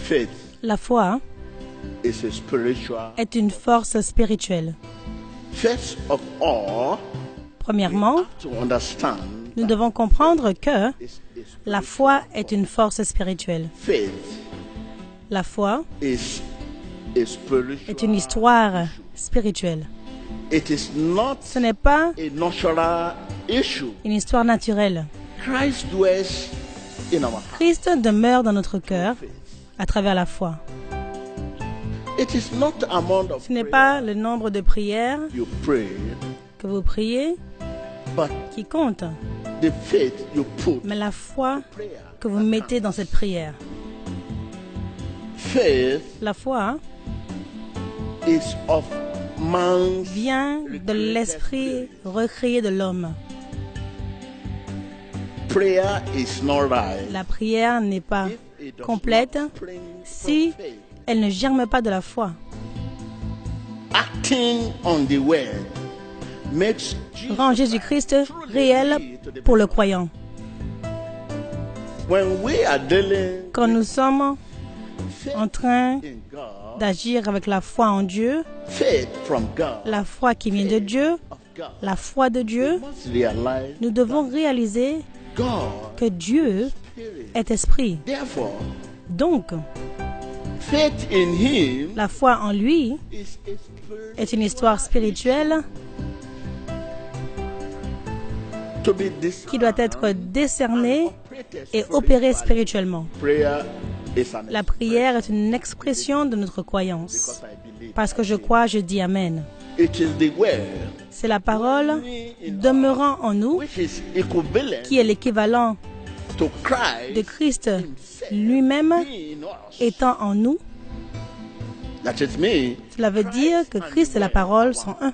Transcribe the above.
Faith La foi is a spiritual. est une force spirituelle. First of all, Premièrement, to understand nous devons comprendre que is la foi est une force spirituelle. faith La foi is a spiritual. est une histoire spirituelle. It is not Ce n'est pas a natural issue. une histoire naturelle. Christ dwells in our heart. Christ demeure dans notre cœur à travers la foi. It is not amount of Ce n'est prayer pas le nombre de prières you pray, que vous priez but qui compte, the faith you put mais la foi prayer. que vous mettez dans cette prière. Faith La foi is of man's. vient de l'esprit recréé de l'homme. Prayer is not right. La prière n'est pas If it does complète not spring si from faith. elle ne germe pas de la foi. Acting on the word makes Rend Jésus-Christ réel pour le croyant. when we are dealing Quand nous sommes faith en train in God, d'agir avec la foi en Dieu, faith from God, la foi qui vient de Dieu, of God, la foi de Dieu, we must realize nous devons réaliser God que Dieu Spirit. est esprit. Therefore, Donc, faith in Him la foi en lui is a spirit est une histoire spirituelle to be discerned qui doit être décernée operated et opérée spiritually. spirituellement. Prayer is an La prière est une expression de notre croyance. because I believe. Parce que je crois, je dis Amen. It is the word C'est la parole demeurant en nous which is equivalent qui est l'équivalent to Christ de Christ himself lui-même being us. étant en nous. That is me. Cela veut dire que Christ et la parole sont un.